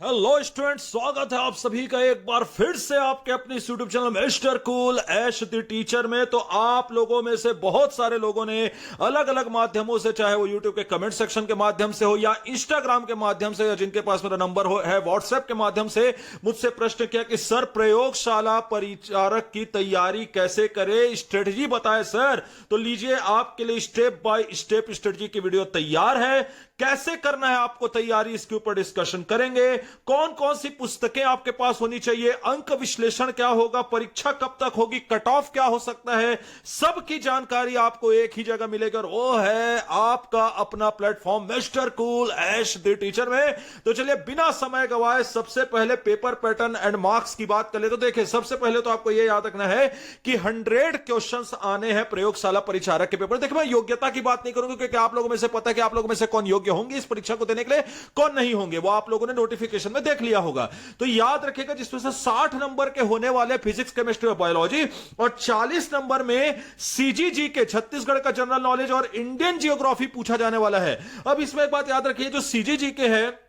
Hello student, स्वागत है आप सभी का एक बार फिर से आपके अपने YouTube channel Mr Cool Ash the Teacher में। तो आप लोगों में से बहुत सारे लोगों ने अलग अलग माध्यमों से, चाहे वो यूट्यूब के कमेंट सेक्शन के माध्यम से हो या इंस्टाग्राम के माध्यम से या जिनके पास मेरा नंबर है व्हाट्सएप के माध्यम से मुझसे प्रश्न किया कि सर प्रयोगशाला परिचारक की तैयारी कैसे करें, स्ट्रेटजी बताएं सर। तो लीजिए आपके लिए स्टेप बाय स्टेप स्ट्रेटजी की वीडियो तैयार है। कैसे करना है आपको तैयारी, इसके ऊपर डिस्कशन करेंगे। कौन कौन सी पुस्तकें आपके पास होनी चाहिए, अंक विश्लेषण क्या होगा, परीक्षा कब तक होगी, कट ऑफ क्या हो सकता है, सबकी जानकारी आपको एक ही जगह मिलेगी और वो है आपका अपना platform Mr Cool Ash the Teacher में। तो चलिए बिना समय गवाए सबसे पहले पेपर पैटर्न एंड मार्क्स की बात कर ले। तो देखिए सबसे पहले तो आपको यह याद रखना है कि 100 क्वेश्चंस आने हैं प्रयोगशाला परिचारक के पेपर। देखिए मैं योग्यता की बात नहीं करूंगा क्योंकि आप लोगों में से पता है कि आप लोगों में से कौन योग्य होंगे इस परीक्षा को देने के लिए, कौन नहीं होंगे, वो आप लोगों ने नोटिफिकेशन में देख लिया होगा। तो याद रखिएगा जिसमें से 60 नंबर के होने वाले फिजिक्स, केमिस्ट्री और बायोलॉजी और 40 नंबर में सीजीजी के छत्तीसगढ़ का जनरल नॉलेज और इंडियन जियोग्राफी पूछा जाने वाला है। अब इसमें एक बात याद रखिए, जो सीजीजी के है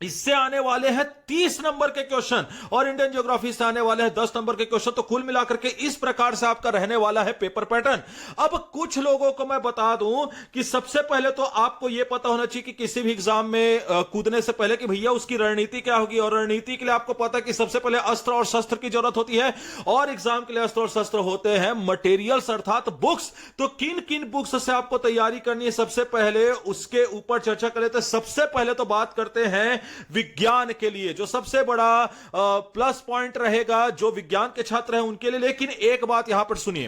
इससे आने वाले हैं 30 नंबर के क्वेश्चन और इंडियन ज्योग्राफी से आने वाले हैं 10 नंबर के क्वेश्चन। तो कुल मिलाकर के इस प्रकार से आपका रहने वाला है पेपर पैटर्न। अब कुछ लोगों को मैं बता दूं कि सबसे पहले तो आपको यह पता होना चाहिए कि किसी भी एग्जाम में कूदने से पहले कि भैया उसकी रणनीति क्या होगी, और रणनीति के लिए आपको पता है कि सबसे पहले अस्त्र और शस्त्र की जरूरत होती है और एग्जाम के लिए अस्त्र और शस्त्र होते हैं मटेरियल्स अर्थात बुक्स। तो किन किन बुक्स से आपको तैयारी करनी है सबसे पहले उसके ऊपर चर्चा कर लेते हैं। सबसे पहले तो बात करते हैं विज्ञान के लिए, जो सबसे बड़ा प्लस पॉइंट रहेगा जो विज्ञान के छात्र हैं उनके लिए। लेकिन एक बात यहां पर सुनिए,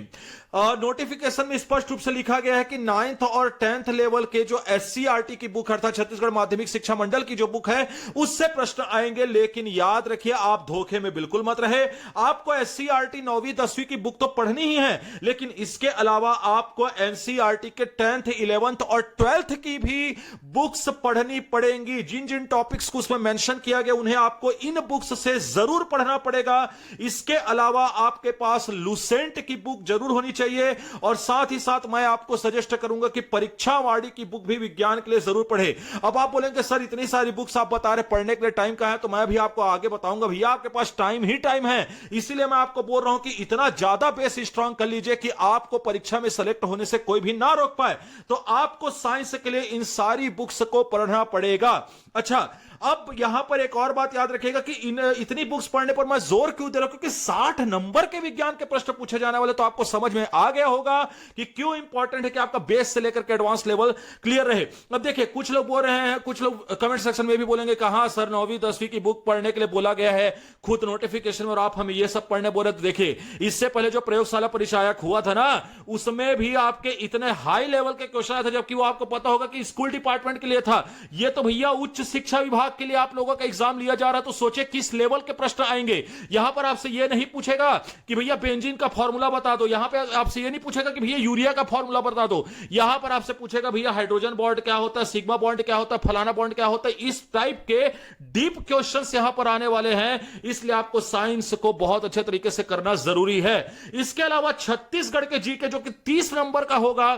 नोटिफिकेशन में स्पष्ट रूप से लिखा गया है कि 9th और 10th लेवल के जो एससीईआरटी की बुक अर्थात छत्तीसगढ़ माध्यमिक शिक्षा मंडल की जो बुक है उससे प्रश्न आएंगे। लेकिन याद रखिए आप धोखे में बिल्कुल मत रहे। आपको एससीईआरटी 9वीं 10वीं की बुक तो पढ़नी ही है, लेकिन इसके अलावा आपको एनसीईआरटी के 10th 11th और 12th की भी बुक्स पढ़नी पड़ेंगी। जिन जिन टॉपिक्स को उसमें मेंशन किया गया उन्हें आपको इन बुक्स से जरूर पढ़ना पड़ेगा। इसके अलावा आपके पास लुसेंट की बुक जरूर होनी चाहिए और साथ ही साथ मैं आपको सजेस्ट करूंगा कि परीक्षावाड़ी की बुक भी विज्ञान के लिए जरूर पढ़े। अब आप बोलेंगे सर इतनी सारी बुक्स आप बता रहे पढ़ने के लिए टाइम कहां है, तो मैं भी आपको आगे बताऊंगा भैया आपके पास टाइम ही टाइम है। इसीलिए मैं आपको बोल रहा हूं कि इतना ज्यादा बेस स्ट्रांग कर लीजिए कि आपको परीक्षा में सेलेक्ट होने से कोई भी ना रोक पाए। तो आपको साइंस के लिए इन सारी बुक्स को पढ़ना पड़ेगा। अच्छा, अब यहां पर एक और बात याद रखिएगा कि इतनी बुक्स पढ़ने पर मैं जोर क्यों दे रहा हूं, क्योंकि 60 नंबर के विज्ञान के प्रश्न पूछे जाने वाले। तो आपको समझ में आ गया होगा कि क्यों इंपॉर्टेंट है कि आपका बेस से लेकर के एडवांस लेवल क्लियर रहे। अब देखिए कुछ लोग बोल रहे हैं, कुछ लोग कमेंट सेक्शन में भी बोलेंगे कहां सर 9वीं 10वीं की बुक पढ़ने के लिए बोला गया है खुद नोटिफिकेशन में और आप हमें यह सब पढ़ने बोले। तो देखिए इससे पहले जो प्रयोगशाला परिचायक हुआ था ना उसमें भी आपके इतने हाई लेवल के क्वेश्चन आए थे, जबकि वो आपको पता होगा कि स्कूल डिपार्टमेंट के लिए था। यह तो भैया उच्च शिक्षा विभाग के लिए आप लोगों का एग्जाम लिया जा रहा है। तो सोचे किस लेवल के प्रश्न आएंगे। यहां पर आपसे यह नहीं पूछेगा कि भैया बेंजीन का फॉर्मूला बता दो, यहां पे आपसे यह नहीं पूछेगा कि भैया यूरिया का फॉर्मूला बता दो। यहां पर आपसे पूछेगा भैया हाइड्रोजन बॉन्ड क्या होता है, सिग्मा बॉन्ड क्या होता है, फलाना बॉन्ड क्या होता है। इस टाइप के डीप क्वेश्चंस यहां पर आने वाले हैं, इसलिए आपको साइंस को बहुत अच्छे तरीके से करना जरूरी है। इसके अलावा छत्तीसगढ़ के जीके जो कि 30 नंबर का होगा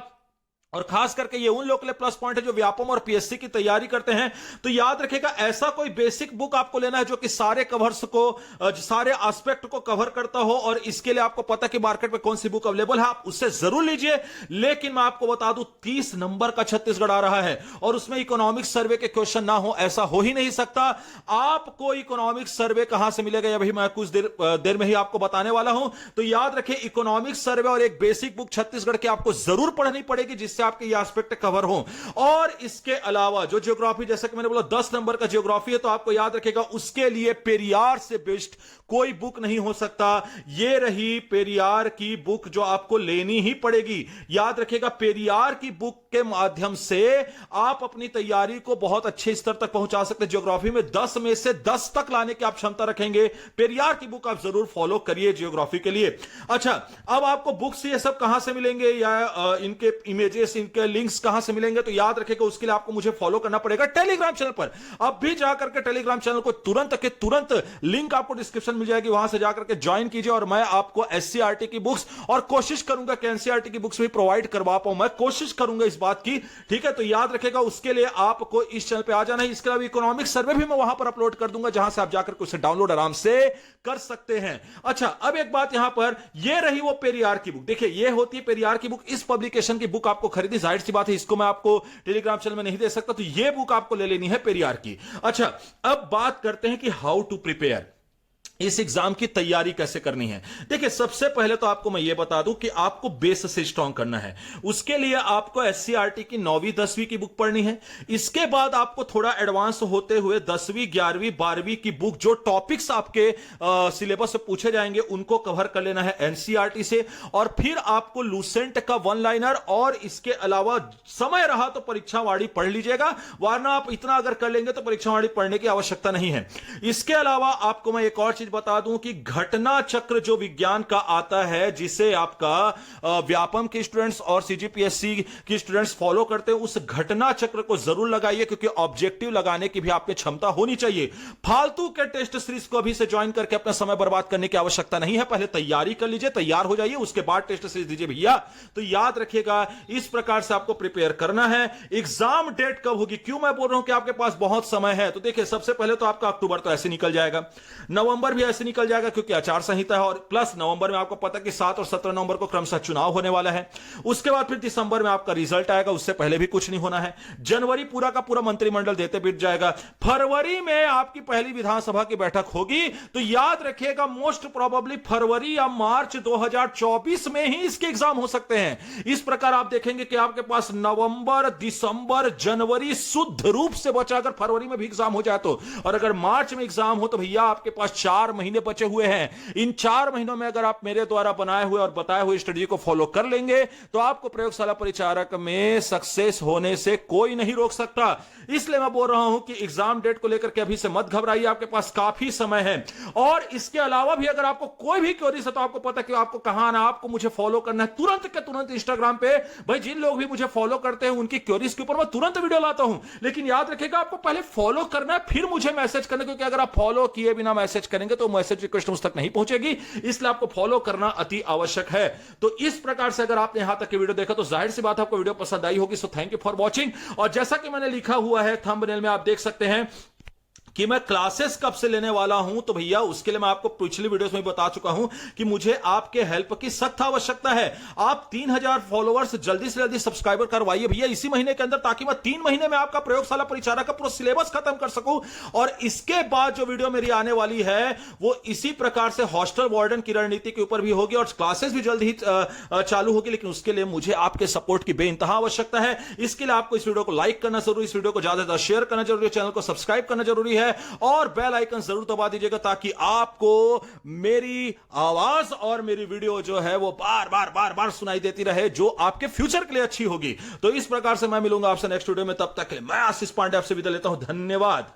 और खास करके ये उन लोगों के लिए प्लस पॉइंट है जो व्यापम और पीएससी की तैयारी करते हैं। तो याद रखिएगा ऐसा कोई बेसिक बुक आपको लेना है जो कि सारे कवर्स को, सारे एस्पेक्ट को कवर करता हो और इसके लिए आपको पता है कि मार्केट में कौन सी बुक अवेलेबल है, आप उससे जरूर लीजिए। लेकिन मैं आपको बता दूं 30 नंबर का छत्तीसगढ़ आ रहा है और उसमें इकोनॉमिक्स सर्वे के क्वेश्चन ना हो ऐसा हो ही नहीं सकता। आपको इकोनॉमिक्स सर्वे कहां से मिलेगा यह भी मैं कुछ देर में ही आपको बताने वाला हूं। तो याद रखिए इकोनॉमिक्स सर्वे और एक बेसिक बुक छत्तीसगढ़ की आपको जरूर पढ़नी पड़ेगी जिससे आपके ये एस्पेक्ट कवर हो। और इसके अलावा जो ज्योग्राफी, जैसे कि मैंने बोला 10 नंबर का ज्योग्राफी है, तो आपको याद रखेगा उसके लिए पेरियार से बेस्ट कोई बुक नहीं हो सकता। ये रही पेरियार की बुक जो आपको लेनी ही पड़ेगी। याद रखेगा पेरियार की बुक के माध्यम से आप अपनी तैयारी को बहुत अच्छे स्तर तक पहुंचा सकते हैं। ज्योग्राफी में 10 में से 10 तक लाने की आप क्षमता रखेंगे। पेरियार की बुक आप जरूर फॉलो करिए ज्योग्राफी के लिए। अच्छा, अब आपको बुक्स ये सब कहां से मिलेंगे या इनके इमेजेस इनके लिंक्स कहां से मिलेंगे, तो याद रखिएगा उसके लिए आपको मुझे फॉलो करना पड़ेगा टेलीग्राम चैनल पर। अब भी जाकर के टेलीग्राम चैनल को तुरंत के तुरंत लिंक आपको डिस्क्रिप्शन मिल जाएगी, वहां से जाकर के ज्वाइन कीजिए और मैं आपको एससीईआरटी की बुक्स और कोशिश करूंगा कि एनसीईआरटी की बुक्स भी प्रोवाइड करवा पाऊं, मैं कोशिश करूंगा इस बात की, ठीक है। तो याद रखेगा उसके लिए आपको इस चैनल पे आ जाना है। इसके अलावा इकोनॉमिक सर्वे भी मैं वहां पर अपलोड कर दूंगा, जहां से आप जाकर के उसे डाउनलोड आराम से कर सकते हैं। अच्छा, अब एक बात यहां पर, यह रही वो पेरियार की बुक। देखिए, यह होती है पेरियार की बुक। इस पब्लिकेशन की बुक आपको खरीदी, जाहिर सी बात है इसको मैं आपको टेलीग्राम चैनल में नहीं दे सकता, तो यह बुक आपको ले लेनी है पेरियार की। अच्छा, अब बात करते हैं कि हाउ टू प्रिपेयर, इस एग्जाम की तैयारी कैसे करनी है। देखिए, सबसे पहले तो आपको मैं यह बता दूं कि आपको बेस से स्ट्रांग करना है। उसके लिए आपको एससीईआरटी की 9वीं 10वीं की बुक पढ़नी है। इसके बाद आपको थोड़ा एडवांस होते हुए 10वीं 11वीं 12वीं की बुक, जो टॉपिक्स आपके सिलेबस से पूछे जाएंगे उनको कवर कर लेना है एनसीईआरटी से। और फिर आपको लूसेंट का वन लाइनर, और इसके अलावा समय रहा तो परीक्षावाड़ी पढ़ लीजिएगा, वरना आप इतना अगर कर लेंगे तो परीक्षावाड़ी पढ़ने की आवश्यकता नहीं है। इसके अलावा आपको मैं एक और चीज बता दूं कि घटना चक्र जो विज्ञान का आता है, जिसे आपका व्यापम के स्टूडेंट्स और सीजीपीएससी के स्टूडेंट्स फॉलो करते हैं, उस घटना चक्र को जरूर लगाइए, क्योंकि ऑब्जेक्टिव लगाने की भी आप में क्षमता होनी चाहिए। फालतू के टेस्ट सीरीज को अभी से ज्वाइन करके अपना समय बर्बाद करने की आवश्यकता नहीं है। पहले तैयारी कर लीजिए, तैयार हो जाइए, उसके बाद टेस्ट सीरीज दीजिए भैया। तो याद रखिएगा, इस प्रकार से आपको प्रिपेयर करना है। एग्जाम डेट कब होगी, क्यों मैं बोल रहा हूं कि आपके पास बहुत समय है, तो देखिए सबसे पहले तो आपका अक्टूबर तो ऐसे निकल जाएगा, नवंबर भी ऐसे निकल जाएगा क्योंकि आचार संहिता है, और प्लस नवंबर में आपको पता है कि 7 और 17 नवंबर को क्रमशः चुनाव होने वाला है। उसके बाद फिर दिसंबर में आपका रिजल्ट आएगा, उससे पहले भी कुछ नहीं होना है। जनवरी पूरा का पूरा मंत्रिमंडल देते बीत जाएगा। फरवरी में आपकी पहली विधानसभा की बैठक होगी, तो याद रखिएगा मोस्ट प्रोबेबली फरवरी या मार्च 2024 में ही इसके एग्जाम हो सकते हैं। इस प्रकार आप देखेंगे कि आपके पास नवंबर, दिसंबर, जनवरी शुद्ध रूप से बचा। अगर फरवरी में भी एग्जाम हो जाए तो, और अगर मार्च में एग्जाम हो तो भैया आपके पास 4 महीने बचे हुए हैं। इन 4 महीनों में अगर आप मेरे द्वारा बनाए हुए और बताए हुए स्ट्रेटजी को फॉलो कर लेंगे तो आपको प्रयोगशाला परिचारक में सक्सेस होने से कोई नहीं रोक सकता। इसलिए मैं बोल रहा हूं कि एग्जाम डेट को लेकर के अभी से मत घबराइए, आपके पास काफी समय है। और इसके अलावा भी अगर आपको कोई भी क्वेरीज है तो आपको पता कि आपको कहां आना, आपको मुझे फॉलो करना है तुरंत के तुरंत इंस्टाग्राम पे। भाई, जिन लोग भी मुझे फॉलो करते हैं उनकी क्वेरीज के ऊपर मैं तुरंत वीडियो लाता हूं, लेकिन याद रखिएगा आपको पहले फॉलो करना है, फिर मुझे मैसेज करना, क्योंकि अगर आप फॉलो किए बिना मैसेज करेंगे तो मैसेज रिक्वेस्ट मुझ तक नहीं पहुंचेगी। इसलिए आपको फॉलो करना अति आवश्यक है। तो इस प्रकार से अगर आपने यहां तक की वीडियो देखा तो जाहिर सी बात है आपको वीडियो पसंद आई होगी। So thank you for watching. और जैसा कि मैंने लिखा हुआ है थंबनेल में, आप देख सकते हैं कि मैं क्लासेस कब से लेने वाला हूं, तो भैया उसके लिए मैं आपको पिछली वीडियोस में बता चुका हूं कि मुझे आपके हेल्प की सख्त आवश्यकता है। आप 3000 फॉलोअर्स जल्दी से जल्दी सब्सक्राइबर करवाइए भैया इसी महीने के अंदर, ताकि मैं 3 महीने में आपका प्रयोगशाला परिचारक का पूरा सिलेबस खत्म कर सकूं। और इसके बाद जो वीडियो मेरी आने वाली है वो इसी प्रकार से हॉस्टल वार्डन की रणनीति के ऊपर भी होगी, और क्लासेस भी जल्द ही चालू होगी। लेकिन उसके लिए मुझे आपके सपोर्ट की बेइंतहा आवश्यकता है। इसके लिए आपको इस वीडियो को लाइक करना जरूरी, इस वीडियो को ज्यादा से ज्यादा शेयर करना जरूरी है, चैनल को सब्सक्राइब करना जरूरी है, और बेल आइकन जरूर दबा दीजिएगा, ताकि आपको मेरी आवाज और मेरी वीडियो जो है वो बार बार सुनाई देती रहे, जो आपके फ्यूचर के लिए अच्छी होगी। तो इस प्रकार से मैं मिलूंगा आपसे नेक्स्ट वीडियो में, तब तक के लिए मैं आशीष पांडे आपसे विदा लेता हूं। धन्यवाद।